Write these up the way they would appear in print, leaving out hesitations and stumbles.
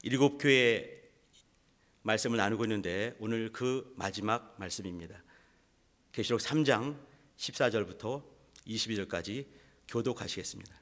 일곱 교회 말씀을 나누고 있는데 오늘 그 마지막 말씀입니다. 계시록 3장 14절부터 22절까지 교독하시겠습니다.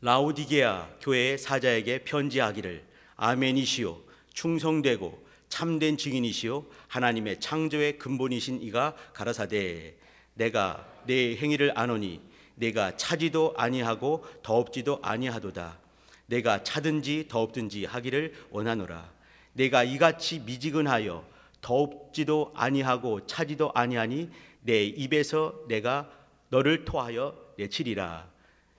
라오디게아 교회의 사자에게 편지하기를 아멘이시오 충성되고 참된 증인이시오 하나님의 창조의 근본이신 이가 가라사대 내가 내 행위를 아노니 내가 차지도 아니하고 더없지도 아니하도다. 내가 차든지 더없든지 하기를 원하노라. 내가 이같이 미지근하여 더없지도 아니하고 차지도 아니하니 내 입에서 내가 너를 토하여 내치리라.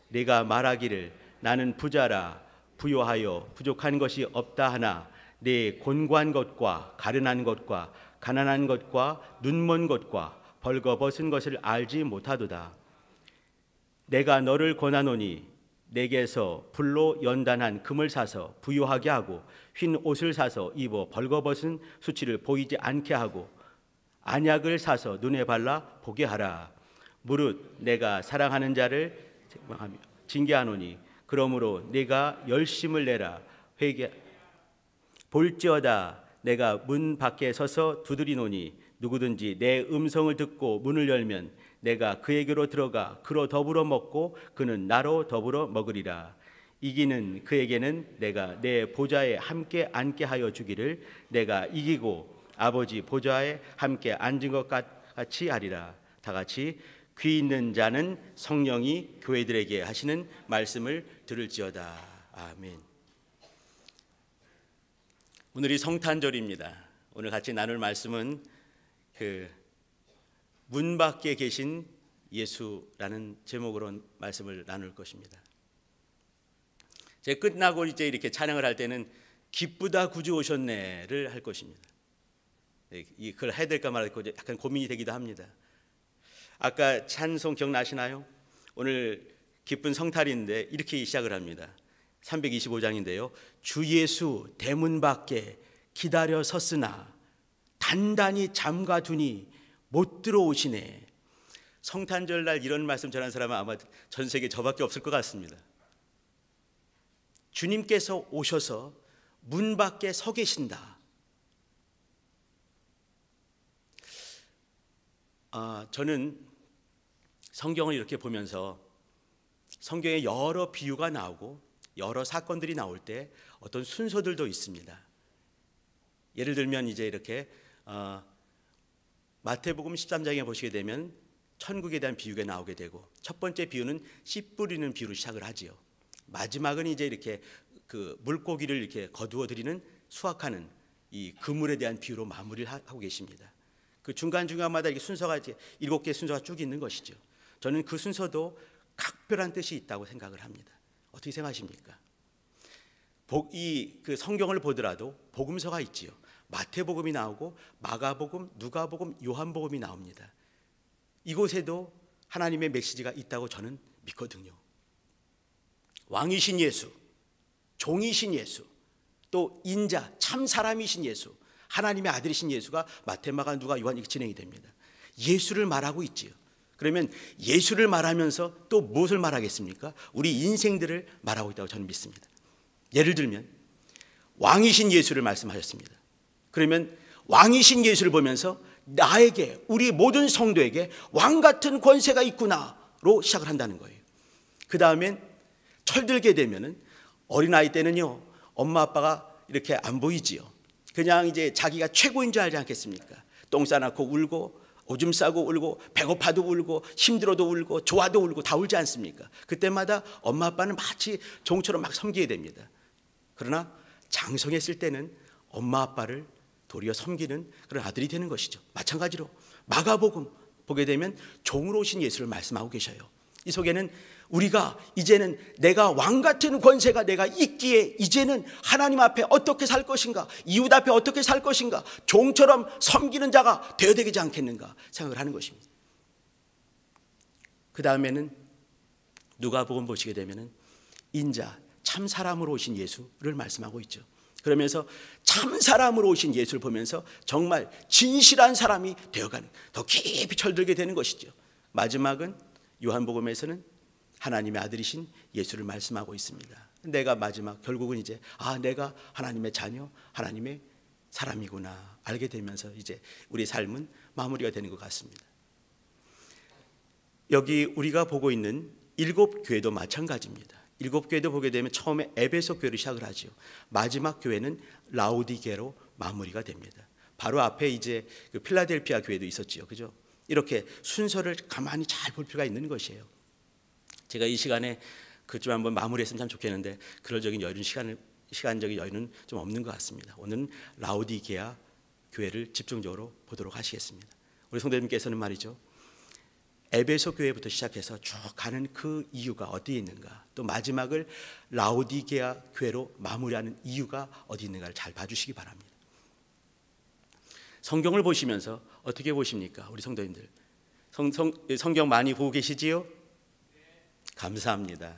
내가 말하기를 나는 부자라 부요하여 부족한 것이 없다 하나 내 곤고한 것과 가련한 것과 가난한 것과 눈먼 것과 벌거벗은 것을 알지 못하도다. 내가 너를 권하노니 내게서 불로 연단한 금을 사서 부요하게 하고 흰 옷을 사서 입어 벌거벗은 수치를 보이지 않게 하고 안약을 사서 눈에 발라 보게 하라. 무릇 내가 사랑하는 자를 징계하노니 그러므로 내가 열심을 내라. 볼지어다 내가 문 밖에 서서 두드리노니 누구든지 내 음성을 듣고 문을 열면 내가 그에게로 들어가 그로 더불어 먹고 그는 나로 더불어 먹으리라. 이기는 그에게는 내가 내 보좌에 함께 앉게 하여 주기를 내가 이기고 아버지 보좌에 함께 앉은 것 같이 하리라. 다 같이 귀 있는 자는 성령이 교회들에게 하시는 말씀을 들을지어다. 아멘. 오늘이 성탄절입니다. 오늘 같이 나눌 말씀은 문 밖에 계신 예수라는 제목으로 말씀을 나눌 것입니다. 제가 끝나고 이제 이렇게 찬양을 할 때는 기쁘다 구주 오셨네를 할 것입니다. 그걸 해야 될까 말할까 약간 고민이 되기도 합니다. 아까 찬송 기억나시나요? 오늘 기쁜 성탄인데 이렇게 시작을 합니다. 325장인데요. 주 예수 대문 밖에 기다려 섰으나 단단히 잠가두니 못 들어오시네. 성탄절 날 이런 말씀 전한 사람은 아마 전 세계 저밖에 없을 것 같습니다. 주님께서 오셔서 문 밖에 서 계신다. 저는 성경을 이렇게 보면서 성경에 여러 비유가 나오고 여러 사건들이 나올 때 어떤 순서들도 있습니다. 예를 들면 이제 이렇게 마태복음 13장에 보시게 되면 천국에 대한 비유가 나오게 되고 첫 번째 비유는 씨 뿌리는 비유로 시작을 하지요. 마지막은 이제 이렇게 그 물고기를 이렇게 거두어 들이는 수확하는 이 그물에 대한 비유로 마무리를 하고 계십니다. 그 중간중간마다 이렇게 순서가 이제 7개의 순서가 쭉 있는 것이죠. 저는 그 순서도 각별한 뜻이 있다고 생각을 합니다. 어떻게 생각하십니까? 그 성경을 보더라도 복음서가 있지요. 마태복음이 나오고 마가복음, 누가복음, 요한복음이 나옵니다. 이곳에도 하나님의 메시지가 있다고 저는 믿거든요. 왕이신 예수, 종이신 예수, 또 인자, 참 사람이신 예수, 하나님의 아들이신 예수가 마태, 마가, 누가, 요한 이렇게 진행이 됩니다. 예수를 말하고 있지요. 그러면 예수를 말하면서 또 무엇을 말하겠습니까? 우리 인생들을 말하고 있다고 저는 믿습니다. 예를 들면 왕이신 예수를 말씀하셨습니다. 그러면 왕이신 예수를 보면서 나에게, 우리 모든 성도에게 왕 같은 권세가 있구나로 시작을 한다는 거예요. 그 다음엔 철들게 되면은 어린아이 때는요 엄마 아빠가 이렇게 안 보이지요. 그냥 이제 자기가 최고인 줄 알지 않겠습니까? 똥 싸놓고 울고 오줌 싸고 울고 배고파도 울고 힘들어도 울고 좋아도 울고 다 울지 않습니까? 그때마다 엄마 아빠는 마치 종처럼 막 섬기게 됩니다. 그러나 장성했을 때는 엄마 아빠를 도리어 섬기는 그런 아들이 되는 것이죠. 마찬가지로 마가복음 보게 되면 종으로 오신 예수를 말씀하고 계셔요. 이 속에는 우리가 이제는 내가 왕 같은 권세가 내가 있기에 이제는 하나님 앞에 어떻게 살 것인가, 이웃 앞에 어떻게 살 것인가, 종처럼 섬기는 자가 되어야 되지 않겠는가 생각을 하는 것입니다. 그 다음에는 누가복음 보시게 되면은 인자, 참 사람으로 오신 예수를 말씀하고 있죠. 그러면서 참 사람으로 오신 예수를 보면서 정말 진실한 사람이 되어가는, 더 깊이 철들게 되는 것이죠. 마지막은 요한복음에서는 하나님의 아들이신 예수를 말씀하고 있습니다. 내가 마지막 결국은 이제 내가 하나님의 자녀, 하나님의 사람이구나 알게 되면서 이제 우리 삶은 마무리가 되는 것 같습니다. 여기 우리가 보고 있는 7교회도 마찬가지입니다. 7교회도 보게 되면 처음에 에베소 교회로 시작을 하죠. 마지막 교회는 라오디게로 마무리가 됩니다. 바로 앞에 이제 그 필라델피아 교회도 있었지요, 그죠? 이렇게 순서를 가만히 잘 볼 필요가 있는 것이에요. 제가 이 시간에 그좀 한번 마무리했으면 참 좋겠는데 그럴적인 시간적인 여유는 좀 없는 것 같습니다. 오늘은 라오디게아 교회를 집중적으로 보도록 하시겠습니다. 우리 성도님께서는 말이죠, 에베소 교회부터 시작해서 쭉 가는 그 이유가 어디에 있는가, 또 마지막을 라오디게아 교회로 마무리하는 이유가 어디 있는가를 잘 봐주시기 바랍니다. 성경을 보시면서 어떻게 보십니까? 우리 성도님들 성경 많이 보고 계시지요? 감사합니다.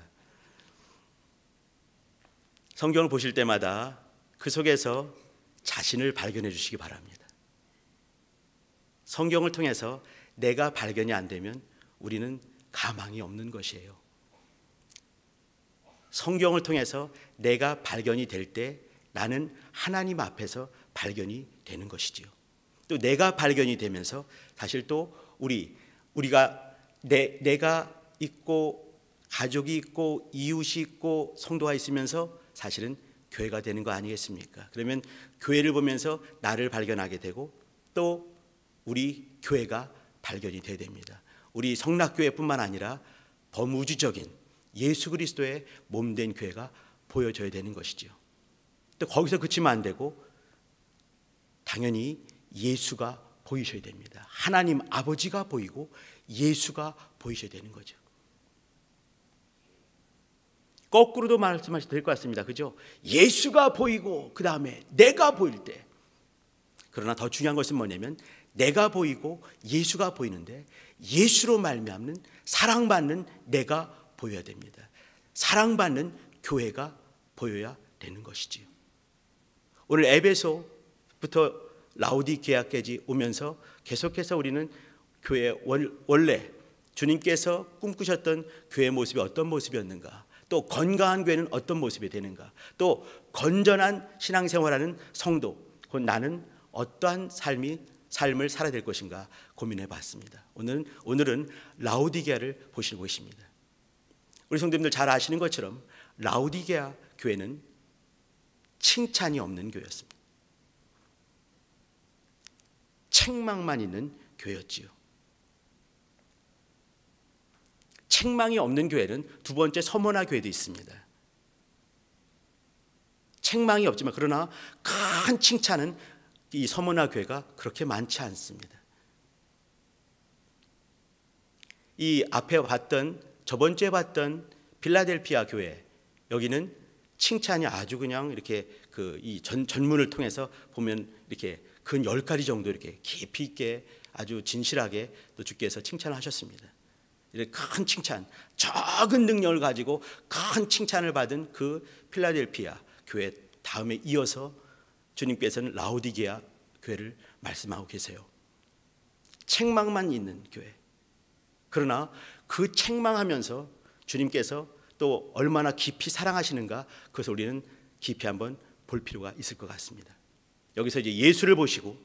성경을 보실 때마다 그 속에서 자신을 발견해 주시기 바랍니다. 성경을 통해서 내가 발견이 안 되면 우리는 가망이 없는 것이에요. 성경을 통해서 내가 발견이 될 때 나는 하나님 앞에서 발견이 되는 것이지요. 또 내가 발견이 되면서 사실 또 우리가 내가 있고 가족이 있고 이웃이 있고 성도가 있으면서 사실은 교회가 되는 거 아니겠습니까? 그러면 교회를 보면서 나를 발견하게 되고 또 우리 교회가 발견이 돼야 됩니다. 우리 성락교회뿐만 아니라 범우주적인 예수 그리스도의 몸된 교회가 보여져야 되는 것이죠. 또 거기서 그치면 안 되고 당연히 예수가 보이셔야 됩니다. 하나님 아버지가 보이고 예수가 보이셔야 되는 거죠. 거꾸로도 말씀하셔도 될 것 같습니다. 그죠? 예수가 보이고 그 다음에 내가 보일 때, 그러나 더 중요한 것은 뭐냐면 내가 보이고 예수가 보이는데 예수로 말미암는 사랑받는 내가 보여야 됩니다. 사랑받는 교회가 보여야 되는 것이지요. 오늘 에베소부터 라오디게아까지 오면서 계속해서 우리는 교회 원래 주님께서 꿈꾸셨던 교회 모습이 어떤 모습이었는가, 또 건강한 교회는 어떤 모습이 되는가, 또 건전한 신앙생활하는 성도, 곧 나는 어떠한 삶을 살아야 될 것인가 고민해 봤습니다. 오늘은 라오디게아를 보시고 계십니다. 우리 성도님들 잘 아시는 것처럼 라오디게아 교회는 칭찬이 없는 교회였습니다. 책망만 있는 교회였지요. 책망이 없는 교회는 두 번째 서머나 교회도 있습니다. 책망이 없지만 그러나 큰 칭찬은 이 서머나 교회가 그렇게 많지 않습니다. 이 앞에 봤던 저번 주에 봤던 필라델피아 교회, 여기는 칭찬이 아주 그냥 이렇게 이 전문을 통해서 보면 이렇게 근 10가지 정도 이렇게 깊이 있게 아주 진실하게 또 주께서 칭찬을 하셨습니다. 이렇게 큰 칭찬, 적은 능력을 가지고 큰 칭찬을 받은 그 필라델피아 교회 다음에 이어서 주님께서는 라오디게아 교회를 말씀하고 계세요. 책망만 있는 교회. 그러나 그 책망하면서 주님께서 또 얼마나 깊이 사랑하시는가, 그것을 우리는 깊이 한번 볼 필요가 있을 것 같습니다. 여기서 이제 예수를 보시고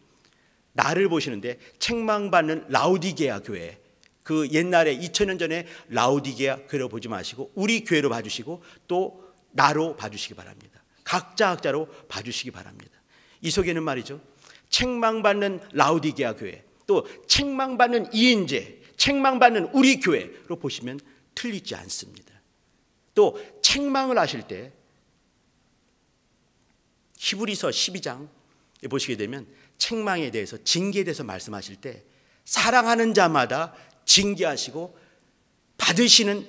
나를 보시는데 책망받는 라오디게아 교회, 그 옛날에 2000년 전에 라오디게아 교회로 보지 마시고 우리 교회로 봐주시고 또 나로 봐주시기 바랍니다. 각자로 봐주시기 바랍니다. 이 속에는 말이죠, 책망받는 라오디게아 교회, 또 책망받는 이인재, 책망받는 우리 교회로 보시면 틀리지 않습니다. 또 책망을 하실 때 히브리서 12장 보시게 되면 책망에 대해서, 징계에 대해서 말씀하실 때 사랑하는 자마다 징계하시고 받으시는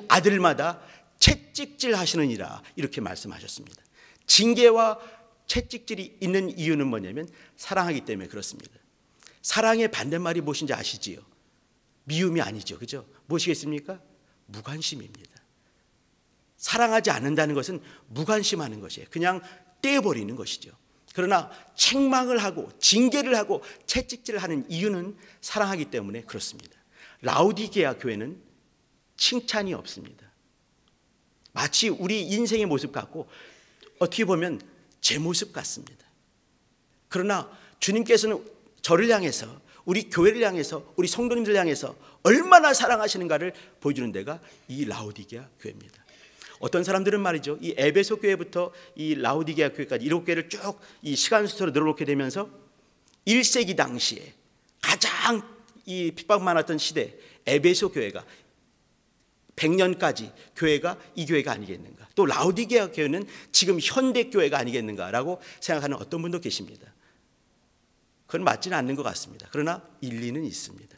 아들마다 채찍질 하시느니라, 이렇게 말씀하셨습니다. 징계와 채찍질이 있는 이유는 뭐냐면 사랑하기 때문에 그렇습니다. 사랑의 반대말이 무엇인지 아시지요? 미움이 아니죠, 그죠? 무엇이겠습니까? 무관심입니다. 사랑하지 않는다는 것은 무관심하는 것이에요. 그냥 떼어버리는 것이죠. 그러나 책망을 하고 징계를 하고 채찍질을 하는 이유는 사랑하기 때문에 그렇습니다. 라오디게아 교회는 칭찬이 없습니다. 마치 우리 인생의 모습 같고 어떻게 보면 제 모습 같습니다. 그러나 주님께서는 저를 향해서, 우리 교회를 향해서, 우리 성도님들 향해서 얼마나 사랑하시는가를 보여주는 데가 이 라오디게아 교회입니다. 어떤 사람들은 말이죠, 이 에베소 교회부터 이 라오디게아 교회까지 7교회를 쭉 이 시간 순서로 늘어놓게 되면서 1세기 당시에 가장 이 핍박 많았던 시대 에베소 교회가 100년까지 교회가 이 교회가 아니겠는가, 또 라오디게아 교회는 지금 현대 교회가 아니겠는가라고 생각하는 어떤 분도 계십니다. 그건 맞지는 않는 것 같습니다. 그러나 일리는 있습니다.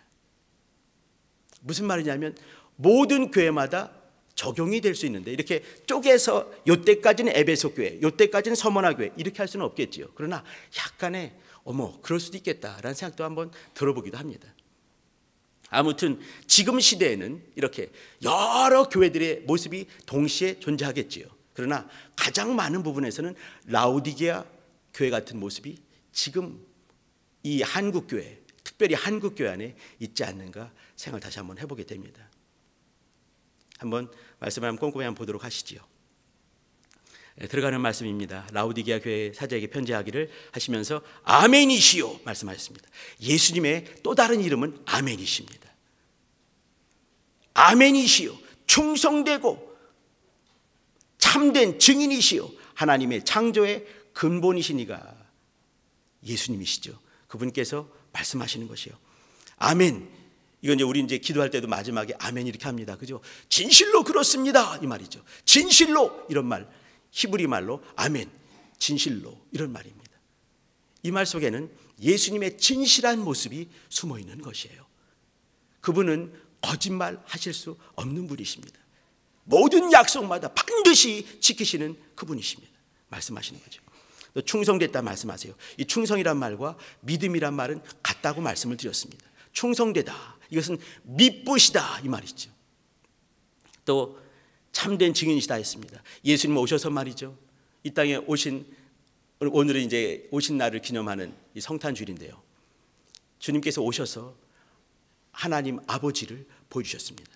무슨 말이냐면 모든 교회마다 적용이 될 수 있는데, 이렇게 쪼개서 요때까지는 에베소 교회, 요때까지는 서머나 교회 이렇게 할 수는 없겠지요. 그러나 약간의 그럴 수도 있겠다라는 생각도 한번 들어보기도 합니다. 아무튼 지금 시대에는 이렇게 여러 교회들의 모습이 동시에 존재하겠지요. 그러나 가장 많은 부분에서는 라오디게아 교회 같은 모습이 지금 이 한국교회, 특별히 한국교회 안에 있지 않는가 생각을 다시 한번 해보게 됩니다. 한번 말씀을 한번 꼼꼼히 한번 보도록 하시지요. 들어가는 말씀입니다. 라오디게아 교회 사자에게 편지하기를 하시면서 아멘이시요 말씀하셨습니다. 예수님의 또 다른 이름은 아멘이십니다. 아멘이시요, 충성되고 참된 증인이시요 하나님의 창조의 근본이시니가 예수님이시죠. 그분께서 말씀하시는 것이요. 아멘. 이건 우리 기도할 때도 마지막에 아멘 이렇게 합니다. 그죠? 진실로 그렇습니다. 이 말이죠. 진실로, 이런 말, 히브리 말로 아멘, 진실로, 이런 말입니다. 이 말 속에는 예수님의 진실한 모습이 숨어 있는 것이에요. 그분은 거짓말 하실 수 없는 분이십니다. 모든 약속마다 반드시 지키시는 그분이십니다. 말씀하시는 거죠. 또 충성됐다 말씀하세요. 이 충성이란 말과 믿음이란 말은 같다고 말씀을 드렸습니다. 충성되다, 이것은 미쁘시다 이 말이죠. 또 참된 증인이시다 했습니다. 예수님 오셔서 말이죠, 이 땅에 오신, 오늘은 오신 날을 기념하는 이 성탄주일인데요, 주님께서 오셔서 하나님 아버지를 보여주셨습니다.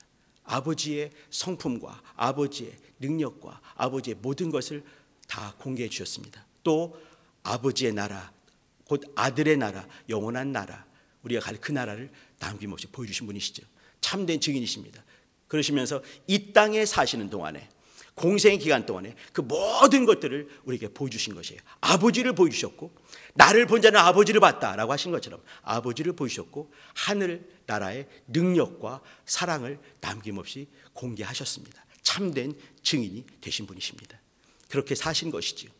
아버지의 성품과 아버지의 능력과 아버지의 모든 것을 다 공개해 주셨습니다. 또 아버지의 나라, 곧 아들의 나라, 영원한 나라, 우리가 갈 그 나라를 남김없이 보여주신 분이시죠. 참된 증인이십니다. 그러시면서 이 땅에 사시는 동안에, 공생의 기간 동안에 그 모든 것들을 우리에게 보여주신 것이에요. 아버지를 보여주셨고, 나를 본 자는 아버지를 봤다라고 하신 것처럼 아버지를 보여주셨고, 하늘 나라의 능력과 사랑을 남김없이 공개하셨습니다. 참된 증인이 되신 분이십니다. 그렇게 사신 것이지요.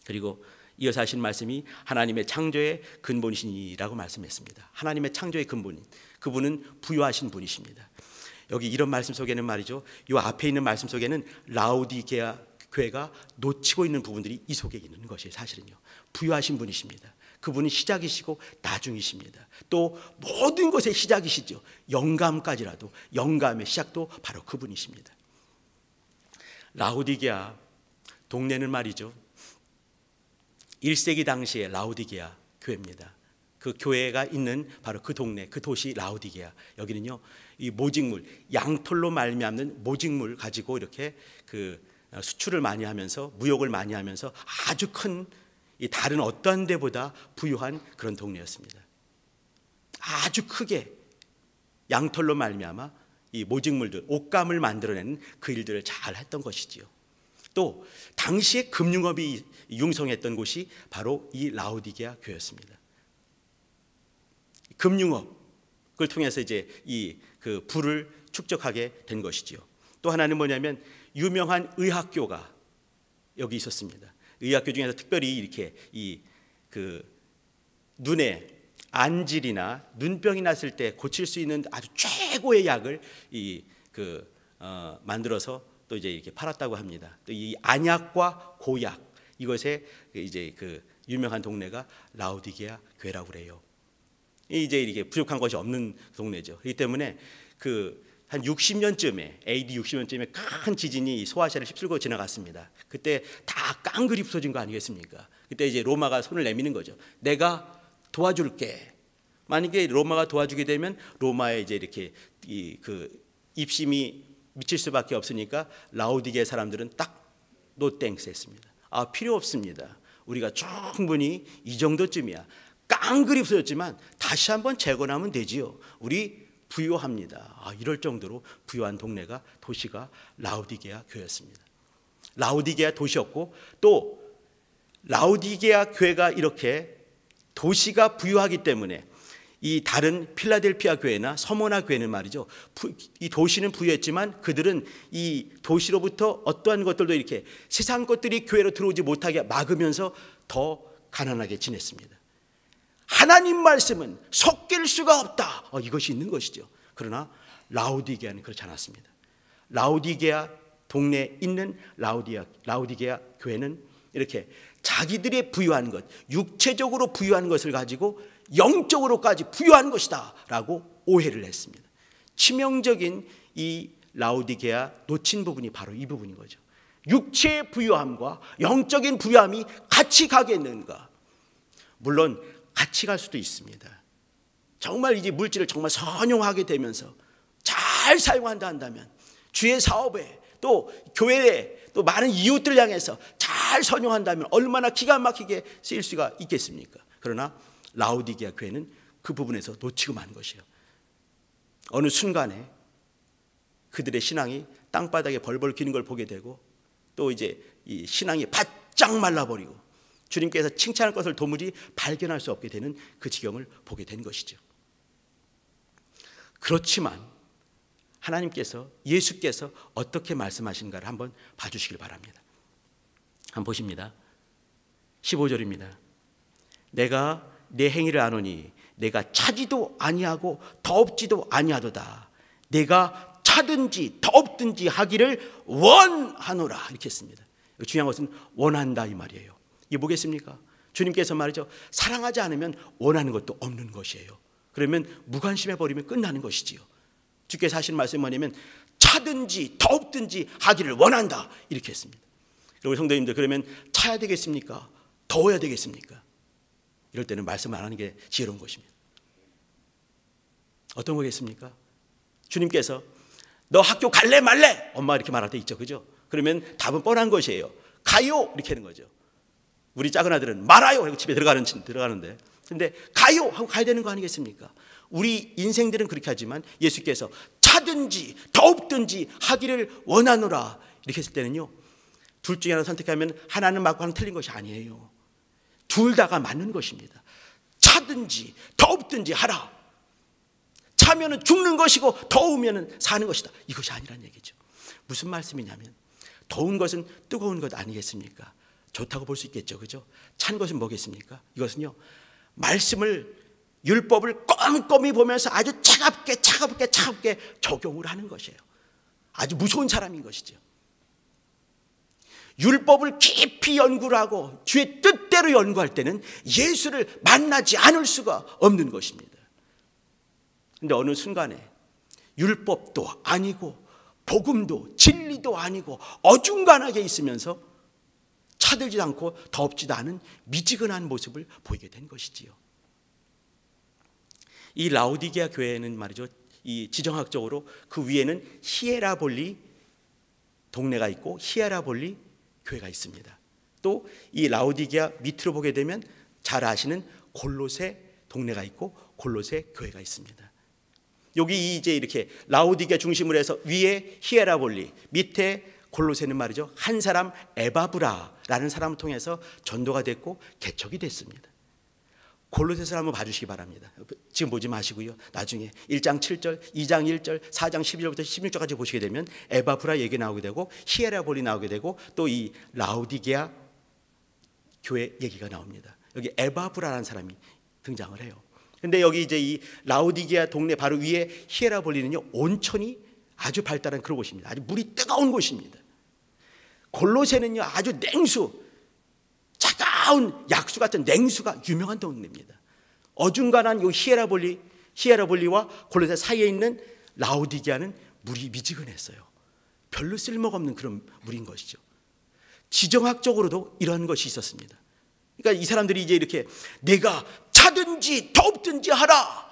그리고 이어서 하신 말씀이 하나님의 창조의 근본이시니라고 말씀했습니다. 하나님의 창조의 근본인, 그분은 부유하신 분이십니다. 여기 이런 말씀 속에는 말이죠, 이 앞에 있는 말씀 속에는 라오디게아 교회가 놓치고 있는 부분들이 이 속에 있는 것이에요. 사실은요, 부유하신 분이십니다. 그분은 시작이시고 나중이십니다. 또 모든 것의 시작이시죠. 영감까지라도, 영감의 시작도 바로 그분이십니다. 라오디게아 동네는 말이죠, 1세기 당시의 라오디게아 교회입니다. 그 교회가 있는 바로 그 동네, 그 도시 라오디게아, 여기는요, 이 모직물, 양털로 말미암는 모직물 가지고 이렇게 그 수출을 많이 하면서, 무역을 많이 하면서 아주 큰, 이 다른 어떠한 데보다 부유한 그런 동네였습니다. 아주 크게 양털로 말미암아 이 모직물들, 옷감을 만들어내는 그 일들을 잘 했던 것이지요. 또 당시에 금융업이 융성했던 곳이 바로 이 라오디게아 교회였습니다. 금융업을 통해서 이 그 부를 축적하게 된 것이지요. 또 하나는 뭐냐면 유명한 의학교가 여기 있었습니다. 의학교 중에서 특별히 이렇게 이 그 눈에 안질이나 눈병이 났을 때 고칠 수 있는 아주 최고의 약을 만들어서 또 이렇게 팔았다고 합니다. 또 이 안약과 고약, 이것에 그 유명한 동네가 라오디게아 교회라고 그래요. 이게 부족한 것이 없는 동네죠. 그렇기 때문에 한 60년쯤에, AD 60년쯤에 큰 지진이 소아시아를 휩쓸고 지나갔습니다. 그때 다 깡그리 부서진 거 아니겠습니까? 그때 로마가 손을 내미는 거죠. 내가 도와줄게. 만약에 로마가 도와주게 되면 로마에 이렇게 그 입심이 미칠 수밖에 없으니까 라오디게아 사람들은 딱 노땡스 했습니다. 필요 없습니다. 우리가 충분히 이 정도쯤이야. 깡그리 부서졌지만 다시 한번 재건하면 되지요. 우리 부유합니다. 이럴 정도로 부유한 동네가, 도시가 라오디게아 교회였습니다. 라오디게아 도시였고, 또 라오디게아 교회가 이렇게 도시가 부유하기 때문에 이 다른 필라델피아 교회나 서머나 교회는 말이죠, 이 도시는 부유했지만 그들은 이 도시로부터 어떠한 것들도 이렇게 세상 것들이 교회로 들어오지 못하게 막으면서 더 가난하게 지냈습니다. 하나님 말씀은 섞일 수가 없다, 이것이 있는 것이죠. 그러나 라오디게아는 그렇지 않았습니다. 라오디게아 동네에 있는 라오디게아 교회는 이렇게 자기들의 부유한 것, 육체적으로 부유한 것을 가지고 영적으로까지 부유한 것이다 라고 오해를 했습니다. 치명적인 이 라오디게아 놓친 부분이 바로 이 부분인 거죠. 육체의 부유함과 영적인 부유함이 같이 가겠는가? 물론 같이 갈 수도 있습니다. 정말 이제 물질을 정말 선용하게 되면서 잘 사용한다 한다면, 주의 사업에 또 교회에 또 많은 이웃들 향해서 잘 선용한다면 얼마나 기가 막히게 쓰일 수가 있겠습니까? 그러나 라오디게아 교회는 그 부분에서 놓치고 만 것이에요. 어느 순간에 그들의 신앙이 땅바닥에 벌벌 기는 걸 보게 되고, 또 이제 이 신앙이 바짝 말라버리고 주님께서 칭찬할 것을 도무지 발견할 수 없게 되는 그 지경을 보게 된 것이죠. 그렇지만 하나님께서, 예수께서 어떻게 말씀하신가를 한번 봐주시길 바랍니다. 한번 보십니다. 15절입니다. 내가 내 행위를 아노니 내가 차지도 아니하고 더없지도 아니하도다. 내가 차든지 더없든지 하기를 원하노라, 이렇게 했습니다. 중요한 것은 원한다 이 말이에요. 이게 뭐겠습니까? 주님께서 말이죠, 사랑하지 않으면 원하는 것도 없는 것이에요. 그러면 무관심해 버리면 끝나는 것이지요. 주께서 하신 말씀이 뭐냐면 차든지 더없든지 하기를 원한다, 이렇게 했습니다. 그리고 성도님들, 그러면 차야 되겠습니까? 더워야 되겠습니까? 이럴 때는 말씀 안 하는 게 지혜로운 것입니다. 어떤 거겠습니까? 주님께서 너 학교 갈래 말래? 엄마 이렇게 말할 때 있죠, 그죠? 그러면 답은 뻔한 것이에요. 가요, 이렇게 하는 거죠. 우리 작은 아들은 말아요 하고 집에 들어가는데, 근데 가요 하고 가야 되는 거 아니겠습니까? 우리 인생들은 그렇게 하지만 예수께서 차든지 더없든지 하기를 원하노라, 이렇게 했을 때는요, 둘 중에 하나 선택하면 하나는 맞고 하나는 틀린 것이 아니에요. 둘 다가 맞는 것입니다. 차든지 더없든지 하라. 차면은 죽는 것이고 더우면은 사는 것이다, 이것이 아니란 얘기죠. 무슨 말씀이냐면, 더운 것은 뜨거운 것 아니겠습니까? 좋다고 볼 수 있겠죠, 그죠? 찬 것은 뭐겠습니까? 이것은요, 말씀을, 율법을 꼼꼼히 보면서 아주 차갑게 적용을 하는 것이에요. 아주 무서운 사람인 것이죠. 율법을 깊이 연구를 하고 주의 뜻대로 연구할 때는 예수를 만나지 않을 수가 없는 것입니다. 그런데 어느 순간에 율법도 아니고 복음도 진리도 아니고 어중간하게 있으면서 차들지도 않고 덥지도 않은 미지근한 모습을 보이게 된 것이지요. 이 라오디게아 교회는 말이죠, 이 지정학적으로 그 위에는 히에라볼리 동네가 있고 히에라볼리 교회가 있습니다. 또 이 라오디게아 밑으로 보게 되면 잘 아시는 골로새 동네가 있고 골로새 교회가 있습니다. 여기 이제 이렇게 라오디게아 중심으로 해서 위에 히에라볼리, 밑에 골로새는 말이죠, 한 사람 에바브라라는 사람을 통해서 전도가 됐고 개척이 됐습니다. 골로새서 한번 봐주시기 바랍니다. 지금 보지 마시고요, 나중에 1장 7절, 2장 1절, 4장 11절부터 16절까지 보시게 되면 에바브라 얘기 나오게 되고 히에라볼리 나오게 되고 또 이 라오디게아 교회 얘기가 나옵니다. 여기 에바브라라는 사람이 등장을 해요. 근데 여기 이제 이 라오디게아 동네 바로 위에 히에라볼리는요, 온천이 아주 발달한 그런 곳입니다. 아주 물이 뜨거운 곳입니다. 골로새는요, 아주 냉수, 차가운 약수 같은 냉수가 유명한 동네입니다. 어중간한 이 히에라볼리와 골로새 사이에 있는 라오디게아는 물이 미지근했어요. 별로 쓸모가 없는 그런 물인 것이죠. 지정학적으로도 이런 것이 있었습니다. 그러니까 이 사람들이 이제 이렇게 내가 차든지 더없든지 하라,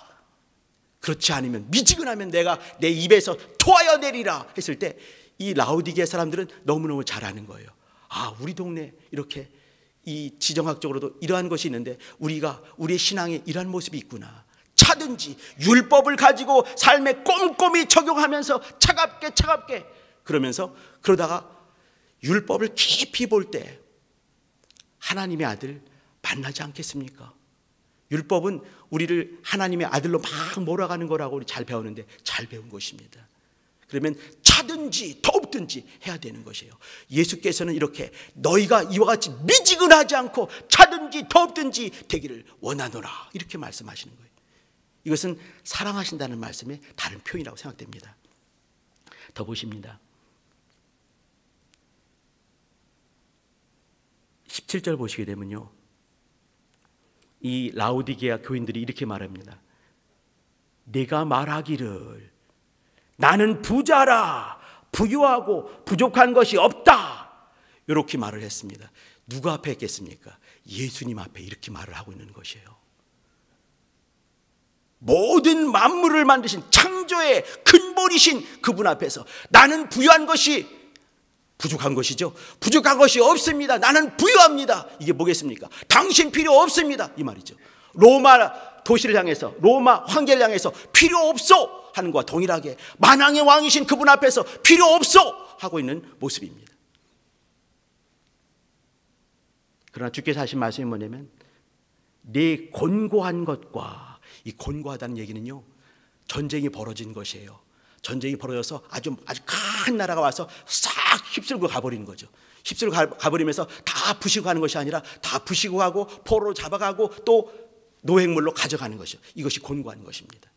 그렇지 않으면, 미지근하면 내가 내 입에서 토하여 내리라 했을 때 이 라오디게아 사람들은 너무너무 잘 아는 거예요. 아, 우리 동네 이렇게 이 지정학적으로도 이러한 것이 있는데 우리의 신앙에 이러한 모습이 있구나. 차든지 율법을 가지고 삶에 꼼꼼히 적용하면서 차갑게 그러다가 율법을 깊이 볼 때 하나님의 아들 만나지 않겠습니까? 율법은 우리를 하나님의 아들로 막 몰아가는 거라고 우리 잘 배우는데 잘 배운 것입니다. 그러면 차든지 더웁든지 해야 되는 것이에요. 예수께서는 이렇게 너희가 이와 같이 미지근하지 않고 차든지 더웁든지 되기를 원하노라 이렇게 말씀하시는 거예요. 이것은 사랑하신다는 말씀의 다른 표현이라고 생각됩니다. 더 보십니다. 17절 보시게 되면요, 이 라오디게아 교인들이 이렇게 말합니다. 내가 말하기를 나는 부자라, 부유하고 부족한 것이 없다, 이렇게 말을 했습니다. 누가 앞에 했겠습니까? 예수님 앞에 이렇게 말을 하고 있는 것이에요. 모든 만물을 만드신 창조의 근본이신 그분 앞에서 나는 부유한 것이 부족한 것이죠. 부족한 것이 없습니다. 나는 부유합니다. 이게 뭐겠습니까? 당신 필요 없습니다, 이 말이죠. 로마 도시를 향해서, 로마 황제를 향해서 필요 없어 하는 것과 동일하게 만왕의 왕이신 그분 앞에서 필요 없어 하고 있는 모습입니다. 그러나 주께서 하신 말씀이 뭐냐면 내 곤고한 것과, 이 곤고하다는 얘기는요, 전쟁이 벌어진 것이에요. 전쟁이 벌어져서 아주 큰 나라가 와서 싹 휩쓸고 가버리는 거죠. 휩쓸고 가버리면서 다 부시고 가는 것이 아니라 다 부시고 가고 포로로 잡아가고 또 노획물로 가져가는 것이죠. 이것이 곤고한 것입니다.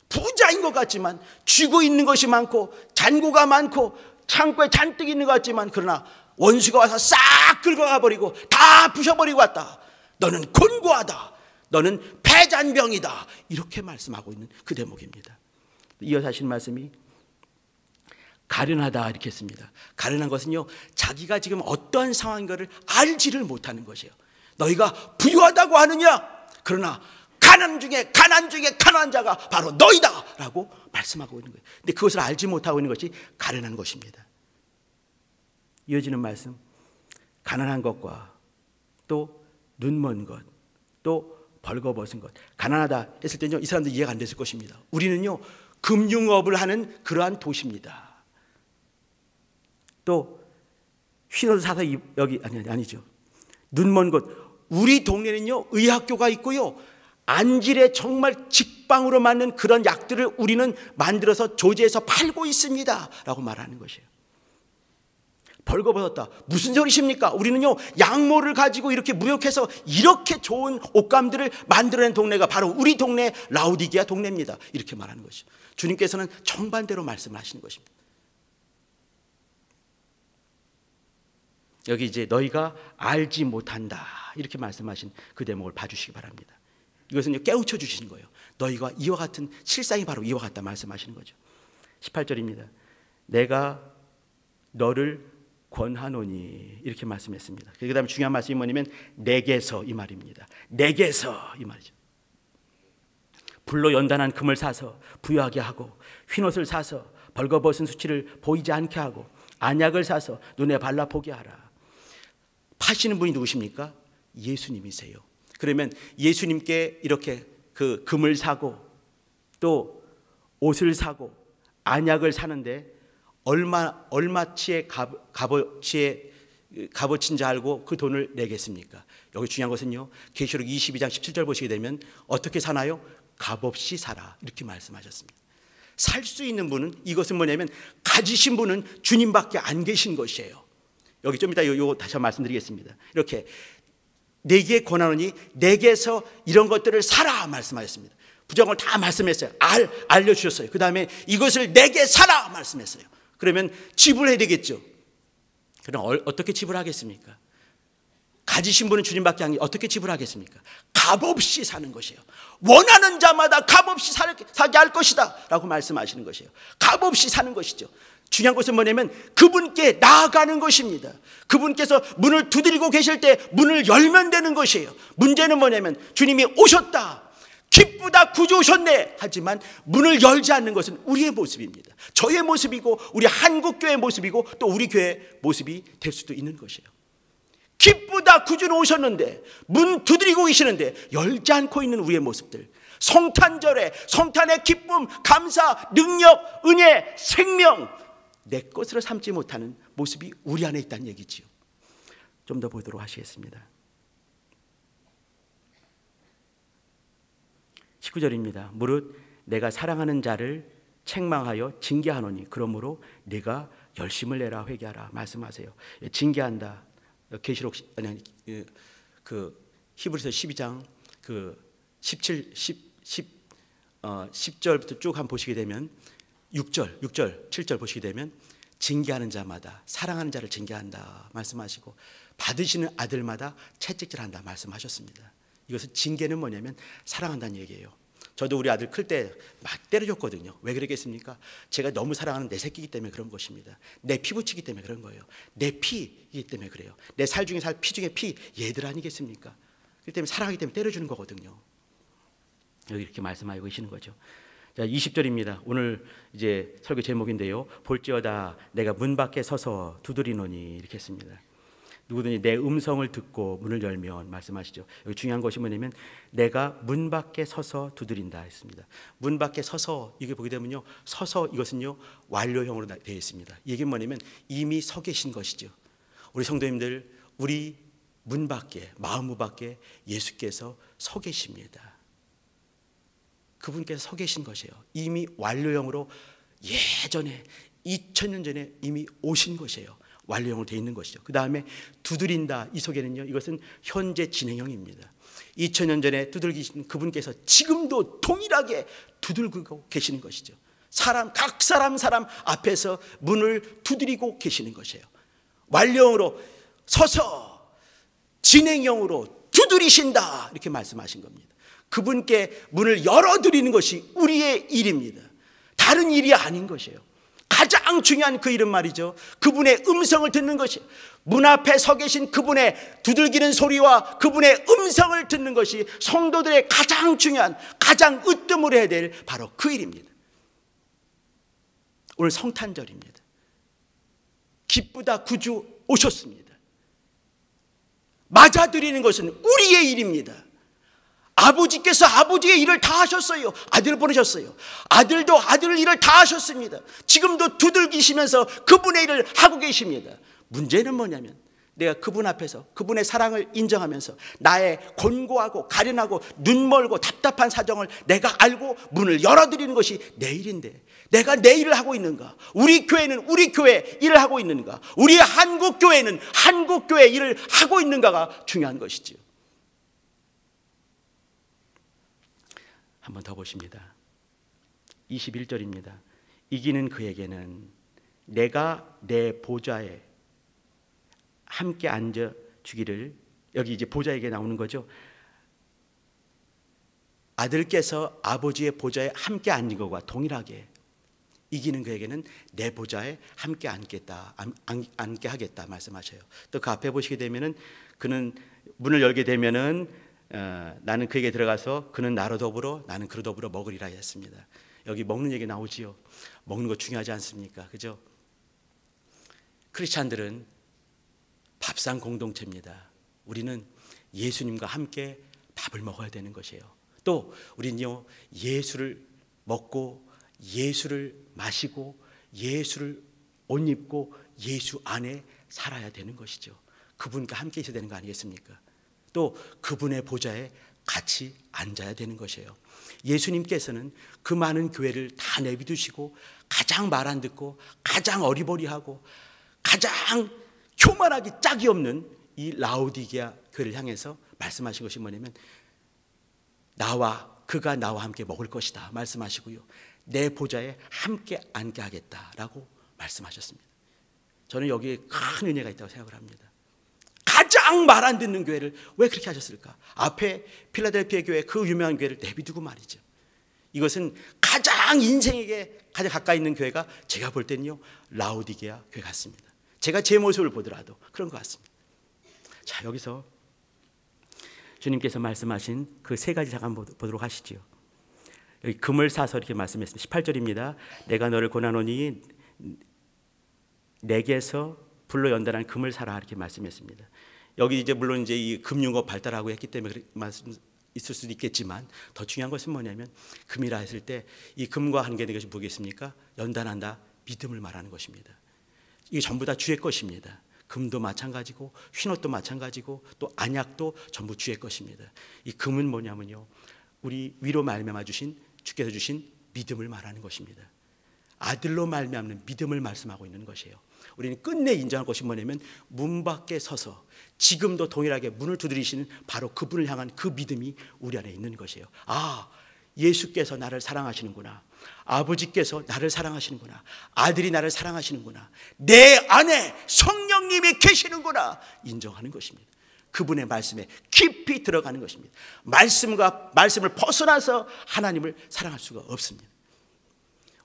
부자인 것 같지만 쥐고 있는 것이 많고 잔고가 많고 창고에 잔뜩 있는 것 같지만, 그러나 원수가 와서 싹 긁어가 버리고 다 부셔버리고 왔다. 너는 곤고하다, 너는 패잔병이다, 이렇게 말씀하고 있는 그 대목입니다. 이어서 하신 말씀이 가련하다 이렇게 했습니다. 가련한 것은요, 자기가 지금 어떠한 상황인가를 알지를 못하는 것이에요. 너희가 부유하다고 하느냐? 그러나 가난 중에 가난한 자가 바로 너희다 라고 말씀하고 있는 거예요. 근데 그것을 알지 못하고 있는 것이 가련한 것입니다. 이어지는 말씀, 가난한 것과 또 눈먼 것, 또 벌거벗은 것. 가난하다 했을 때는요, 이 사람들 이해가 안 됐을 것입니다. 우리는요, 금융업을 하는 그러한 도시입니다. 또 흰옷을 사서 여기 아니죠. 눈먼 것. 우리 동네는요, 의학교가 있고요, 안질에 정말 직방으로 맞는 그런 약들을 우리는 만들어서 조제해서 팔고 있습니다 라고 말하는 것이에요. 벌거벗었다, 무슨 소리십니까? 우리는요, 양모를 가지고 이렇게 무역해서 이렇게 좋은 옷감들을 만들어낸 동네가 바로 우리 동네 라오디게아 동네입니다, 이렇게 말하는 것이죠. 주님께서는 정반대로 말씀을 하시는 것입니다. 여기 이제 너희가 알지 못한다 이렇게 말씀하신 그 대목을 봐주시기 바랍니다. 이것은 깨우쳐 주시는 거예요. 너희가 이와 같은 실상이 바로 이와 같다 말씀하시는 거죠. 18절입니다. 내가 너를 권하노니 이렇게 말씀했습니다. 그 다음에 중요한 말씀이 뭐냐면 내게서, 이 말입니다. 내게서, 이 말이죠. 불로 연단한 금을 사서 부유하게 하고, 흰옷을 사서 벌거벗은 수치를 보이지 않게 하고, 안약을 사서 눈에 발라 보게 하라. 파시는 분이 누구십니까? 예수님이세요. 그러면 예수님께 이렇게 그 금을 사고 또 옷을 사고 안약을 사는데 얼마치의 값어치인 줄 알고 그 돈을 내겠습니까? 여기 중요한 것은요, 계시록 22장 17절 보시게 되면 어떻게 사나요? 값없이 사라 이렇게 말씀하셨습니다. 살 수 있는 분은, 이것은 뭐냐면 가지신 분은 주님밖에 안 계신 것이에요. 여기 좀 이따 요 다시 말씀드리겠습니다. 이렇게 내게 권하노니 내게서 이런 것들을 사라 말씀하셨습니다. 부정을 다 말씀했어요. 알려주셨어요. 그 다음에 이것을 내게 사라 말씀했어요. 그러면 지불해야 되겠죠. 그럼 어떻게 지불하겠습니까? 가지신 분은 주님밖에 안 계시고 어떻게 지불하겠습니까? 값없이 사는 것이에요. 원하는 자마다 값없이 사게 할 것이다 라고 말씀하시는 것이에요. 값없이 사는 것이죠. 중요한 것은 뭐냐면 그분께 나아가는 것입니다. 그분께서 문을 두드리고 계실 때 문을 열면 되는 것이에요. 문제는 뭐냐면 주님이 오셨다, 기쁘다 구주 오셨네. 하지만 문을 열지 않는 것은 우리의 모습입니다. 저의 모습이고 우리 한국교회의 모습이고 또 우리 교회의 모습이 될 수도 있는 것이에요. 기쁘다 구주는 오셨는데 문 두드리고 계시는데 열지 않고 있는 우리의 모습들, 성탄절에 성탄의 기쁨, 감사, 능력, 은혜, 생명 내 것으로 삼지 못하는 모습이 우리 안에 있다는 얘기지요. 좀 더 보도록 하시겠습니다. 19절입니다. 무릇 내가 사랑하는 자를 책망하여 징계하노니 그러므로 네가 열심을 내라 회개하라 말씀하세요. 징계한다. 계시록 그 히브리서 12장 그 10절부터 쭉 한번 보시게 되면 6절, 7절 보시게 되면 징계하는 자마다 사랑하는 자를 징계한다 말씀하시고 받으시는 아들마다 채찍질한다 말씀하셨습니다. 이것은 징계는 뭐냐면 사랑한다는 얘기예요. 저도 우리 아들 클 때 막 때려줬거든요. 왜 그러겠습니까? 제가 너무 사랑하는 내 새끼이기 때문에 그런 것입니다. 내 피부치기 때문에 그런 거예요. 내 피이기 때문에 그래요. 내 살 중에 살, 피 중에 피, 얘들 아니겠습니까? 그렇기 때문에 사랑하기 때문에 때려주는 거거든요. 여기 이렇게 말씀하고 계시는 거죠. 자, 20절입니다. 오늘 이제 설교 제목인데요. 볼지어다 내가 문 밖에 서서 두드리노니 이렇게 했습니다. 누구든지 내 음성을 듣고 문을 열면 말씀하시죠. 여기 중요한 것이 뭐냐면 내가 문 밖에 서서 두드린다 했습니다. 문 밖에 서서 이게 보게 되면요. 서서 이것은요. 완료형으로 되어 있습니다. 이게 뭐냐면 이미 서 계신 것이죠. 우리 성도님들 우리 문 밖에 마음 밖에 예수께서 서 계십니다. 그분께서 서 계신 것이에요. 이미 완료형으로 예전에 2000년 전에 이미 오신 것이에요. 완료형으로 되어 있는 것이죠. 그 다음에 두드린다 이 속에는요. 이것은 현재 진행형입니다. 2000년 전에 두들기신 그분께서 지금도 동일하게 두들기고 계시는 것이죠. 각 사람 앞에서 문을 두드리고 계시는 것이에요. 완료형으로 서서 진행형으로 두드리신다 이렇게 말씀하신 겁니다. 그분께 문을 열어드리는 것이 우리의 일입니다. 다른 일이 아닌 것이에요. 가장 중요한 그 일은 말이죠. 그분의 음성을 듣는 것이 문 앞에 서 계신 그분의 두들기는 소리와 그분의 음성을 듣는 것이 성도들의 가장 중요한 가장 으뜸으로 해야 될 바로 그 일입니다. 오늘 성탄절입니다. 기쁘다 구주 오셨습니다. 맞아드리는 것은 우리의 일입니다. 아버지께서 아버지의 일을 다 하셨어요. 아들을 보내셨어요. 아들도 아들 일을 다 하셨습니다. 지금도 두들기시면서 그분의 일을 하고 계십니다. 문제는 뭐냐면 내가 그분 앞에서 그분의 사랑을 인정하면서 나의 곤고하고 가련하고 눈멀고 답답한 사정을 내가 알고 문을 열어드리는 것이 내 일인데 내가 내 일을 하고 있는가? 우리 교회는 우리 교회 일을 하고 있는가? 우리 한국교회는 한국교회 일을 하고 있는가가 중요한 것이지요. 한 번 더 보십니다. 21절입니다. 이기는 그에게는 내가 내 보좌에 함께 앉아 주기를. 여기 이제 보좌 얘기가 나오는 거죠. 아들께서 아버지의 보좌에 함께 앉은 것과 동일하게 이기는 그에게는 내 보좌에 함께 앉게 하겠다 말씀하셔요. 또 그 앞에 보시게 되면은 그는 문을 열게 되면은 나는 그에게 들어가서 그는 나로 더불어 나는 그로 더불어 먹으리라 했습니다. 여기 먹는 얘기 나오지요. 먹는 거 중요하지 않습니까? 그죠? 크리스찬들은 밥상 공동체입니다. 우리는 예수님과 함께 밥을 먹어야 되는 것이에요. 또 우리는요 예수를 먹고 예수를 마시고 예수를 옷 입고 예수 안에 살아야 되는 것이죠. 그분과 함께 있어야 되는 거 아니겠습니까? 또 그분의 보좌에 같이 앉아야 되는 것이에요. 예수님께서는 그 많은 교회를 다 내비두시고 가장 말 안 듣고 가장 어리버리하고 가장 교만하기 짝이 없는 이 라오디게아 교회를 향해서 말씀하신 것이 뭐냐면 그가 나와 함께 먹을 것이다 말씀하시고요. 내 보좌에 함께 앉게 하겠다라고 말씀하셨습니다. 저는 여기에 큰 은혜가 있다고 생각을 합니다. 가장 말 안 듣는 교회를 왜 그렇게 하셨을까? 앞에 필라델피아 교회 그 유명한 교회를 내비두고 말이죠. 이것은 가장 인생에게 가장 가까이 있는 교회가 제가 볼 때는요 라오디게아 교회 같습니다. 제가 제 모습을 보더라도 그런 것 같습니다. 자, 여기서 주님께서 말씀하신 그 세 가지 잠깐 보도록 하시지요. 여기 금을 사서 이렇게 말씀했습니다. 18절입니다. 내가 너를 권하노니 내게서 불로 연단한 금을 사라 이렇게 말씀했습니다. 여기 이제 물론 이제 이 금융업 발달하고 했기 때문에 말씀 있을 수도 있겠지만 더 중요한 것은 뭐냐면 금이라 했을 때 이 금과 한계된 것이 뭐겠습니까? 연단한다, 믿음을 말하는 것입니다. 이게 전부 다 주의 것입니다. 금도 마찬가지고 흰옷도 마찬가지고 또 안약도 전부 주의 것입니다. 이 금은 뭐냐면요, 우리 위로 말미암아 주신 주께서 주신 믿음을 말하는 것입니다. 아들로 말미암는 믿음을 말씀하고 있는 것이에요. 우리는 끝내 인정할 것이 뭐냐면 문 밖에 서서 지금도 동일하게 문을 두드리시는 바로 그분을 향한 그 믿음이 우리 안에 있는 것이에요. 아, 예수께서 나를 사랑하시는구나. 아버지께서 나를 사랑하시는구나. 아들이 나를 사랑하시는구나. 내 안에 성령님이 계시는구나. 인정하는 것입니다. 그분의 말씀에 깊이 들어가는 것입니다. 말씀을 벗어나서 하나님을 사랑할 수가 없습니다.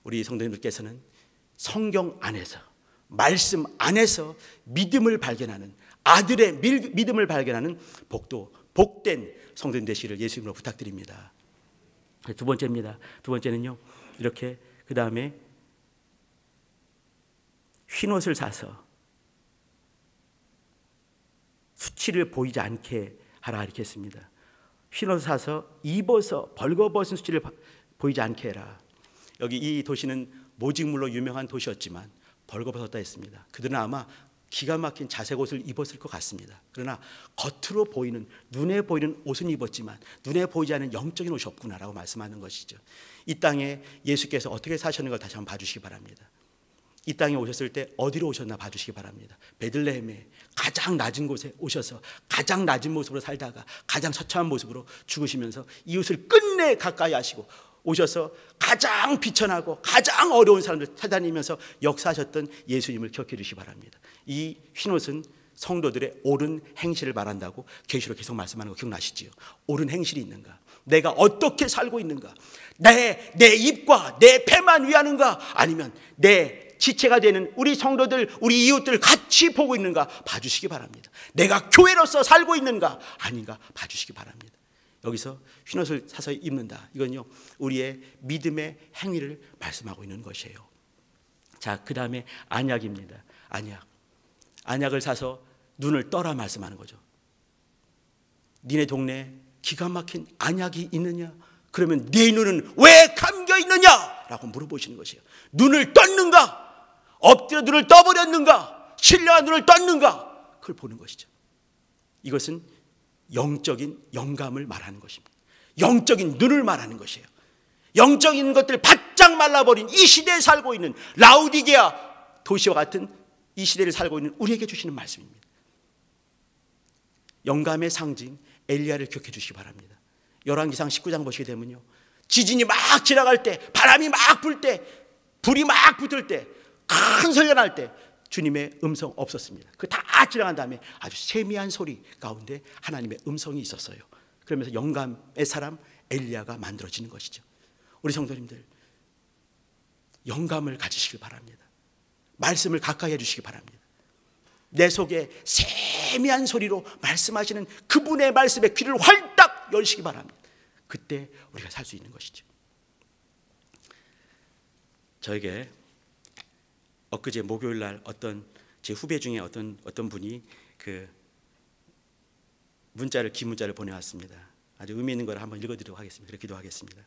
우리 성도님들께서는 성경 안에서, 말씀 안에서 믿음을 발견하는, 아들의 믿음을 발견하는 복된 성도님 되시기를 예수 이름으로 부탁드립니다. 두 번째입니다. 두 번째는요, 이렇게 그 다음에 흰옷을 사서 수치를 보이지 않게 하라 이렇게 했습니다. 흰옷을 사서 입어서 벌거벗은 수치를 보이지 않게 해라. 여기 이 도시는 모직물로 유명한 도시였지만 벌거벗었다 했습니다. 그들은 아마 기가 막힌 자색 옷을 입었을 것 같습니다. 그러나 겉으로 보이는, 눈에 보이는 옷은 입었지만 눈에 보이지 않는 영적인 옷이 없구나라고 말씀하는 것이죠. 이 땅에 예수께서 어떻게 사셨는 걸 다시 한번 봐주시기 바랍니다. 이 땅에 오셨을 때 어디로 오셨나 봐주시기 바랍니다. 베들레헴에 가장 낮은 곳에 오셔서 가장 낮은 모습으로 살다가 가장 처참한 모습으로 죽으시면서 이웃을 끝내 가까이 하시고 오셔서 가장 비천하고 가장 어려운 사람들 찾아다니면서 역사하셨던 예수님을 기억해 주시기 바랍니다. 이 흰옷은 성도들의 옳은 행실을 말한다고 계시록 계속 말씀하는 거 기억나시지요? 옳은 행실이 있는가? 내가 어떻게 살고 있는가? 내 입과 내 배만 위하는가? 아니면 내 지체가 되는 우리 성도들, 우리 이웃들 같이 보고 있는가? 봐주시기 바랍니다. 내가 교회로서 살고 있는가? 아닌가? 봐주시기 바랍니다. 여기서 흰옷을 사서 입는다. 이건요, 우리의 믿음의 행위를 말씀하고 있는 것이에요. 자, 그 다음에 안약입니다. 안약을 사서 눈을 떠라 말씀하는 거죠. 니네 동네에 기가 막힌 안약이 있느냐? 그러면 네 눈은 왜 감겨 있느냐? 라고 물어보시는 것이에요. 눈을 떴는가? 엎드려 눈을 떠버렸는가? 신령한 눈을 떴는가? 그걸 보는 것이죠. 이것은 영적인 영감을 말하는 것입니다. 영적인 눈을 말하는 것이에요. 영적인 것들 바짝 말라버린 이 시대에 살고 있는 라우디게아 도시와 같은 이 시대를 살고 있는 우리에게 주시는 말씀입니다. 영감의 상징 엘리야를 기억해 주시기 바랍니다. 열왕기상 19장 보시게 되면요, 지진이 막 지나갈 때, 바람이 막 불 때, 불이 막 붙을 때, 큰 소리가 날 때 주님의 음성 없었습니다. 그 다 지나간 다음에 아주 세미한 소리 가운데 하나님의 음성이 있었어요. 그러면서 영감의 사람 엘리야가 만들어지는 것이죠. 우리 성도님들, 영감을 가지시길 바랍니다. 말씀을 가까이 해주시기 바랍니다. 내 속에 세미한 소리로 말씀하시는 그분의 말씀에 귀를 활딱 열시기 바랍니다. 그때 우리가 살 수 있는 것이죠. 저에게 엊그제 목요일 날 어떤 제 후배 중에 어떤 분이 그 긴 문자를 보내왔습니다. 아주 의미 있는 걸 한번 읽어드리도록 하겠습니다. 그렇게 기도하겠습니다.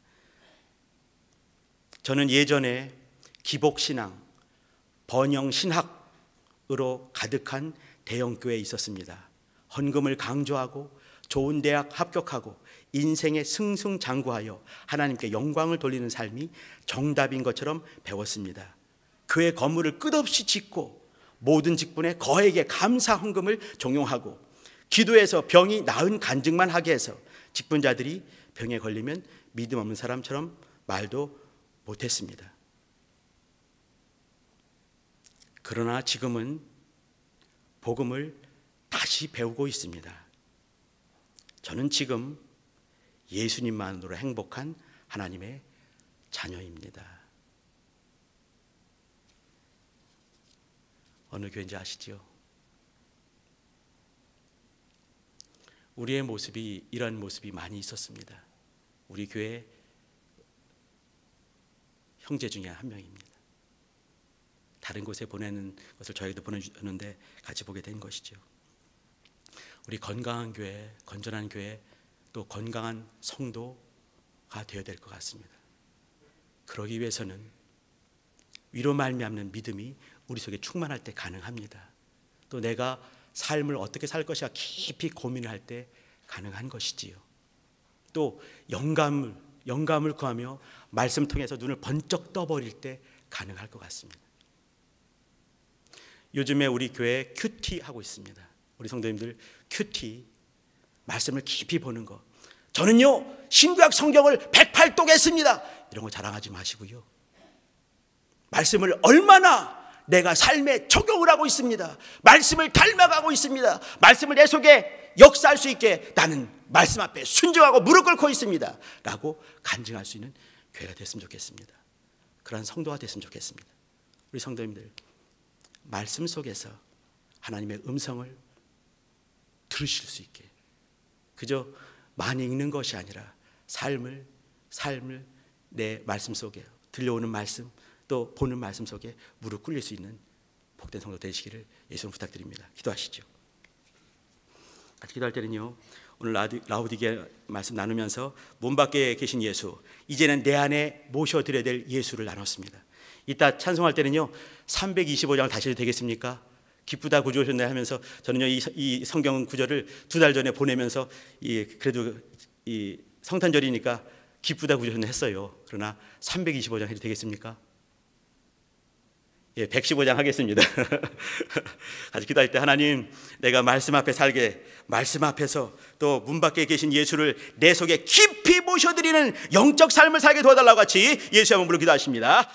저는 예전에 기복신앙, 번영신학으로 가득한 대형교회에 있었습니다. 헌금을 강조하고 좋은 대학 합격하고 인생에 승승장구하여 하나님께 영광을 돌리는 삶이 정답인 것처럼 배웠습니다. 교회 건물을 끝없이 짓고 모든 직분에 거액의 감사 헌금을 종용하고 기도해서 병이 나은 간증만 하게 해서 직분자들이 병에 걸리면 믿음 없는 사람처럼 말도 못했습니다. 그러나 지금은 복음을 다시 배우고 있습니다. 저는 지금 예수님만으로 행복한 하나님의 자녀입니다. 어느 교회인지 아시지요? 우리의 모습이 이런 모습이 많이 있었습니다. 우리 교회 형제 중에 한 명입니다. 다른 곳에 보내는 것을 저에게도 보내주는데 같이 보게 된 것이죠. 우리 건강한 교회, 건전한 교회, 또 건강한 성도가 되어야 될 것 같습니다. 그러기 위해서는 위로 말미암는 믿음이 우리 속에 충만할 때 가능합니다. 또 내가 삶을 어떻게 살 것이야 깊이 고민을 할 때 가능한 것이지요. 또 영감을 구하며 말씀 통해서 눈을 번쩍 떠버릴 때 가능할 것 같습니다. 요즘에 우리 교회 큐티 하고 있습니다. 우리 성도님들 큐티, 말씀을 깊이 보는 거. 저는요 신구약 성경을 108독했습니다. 이런 거 자랑하지 마시고요. 말씀을 얼마나 내가 삶에 적용을 하고 있습니다. 말씀을 닮아가고 있습니다. 말씀을 내 속에 역사할 수 있게 나는 말씀 앞에 순종하고 무릎 꿇고 있습니다 라고 간증할 수 있는 교회가 됐으면 좋겠습니다. 그런 성도가 됐으면 좋겠습니다. 우리 성도님들, 말씀 속에서 하나님의 음성을 들으실 수 있게, 그저 많이 읽는 것이 아니라 삶을 내 말씀 속에 들려오는 말씀, 또 보는 말씀 속에 무릎 꿇릴 수 있는 복된 성도 되시기를 예수님 부탁드립니다. 기도하시죠. 같이 기도할 때는요, 오늘 라우디게 말씀 나누면서 문 밖에 계신 예수, 이제는 내 안에 모셔드려야 될 예수를 나눴습니다. 이따 찬송할 때는요 325장을 다시 해도 되겠습니까? 기쁘다 구주 오셨네 하면서 저는요 이 성경 구절을 2달 전에 보내면서 그래도 이 성탄절이니까 기쁘다 구주 오셨네 했어요. 그러나 325장 해도 되겠습니까? 예, 115장 하겠습니다. 같이 기도할 때, 하나님, 내가 말씀 앞에 살게, 말씀 앞에서 또 문 밖에 계신 예수를 내 속에 깊이 모셔드리는 영적 삶을 살게 도와달라고 같이 예수의 이름으로 기도하십니다.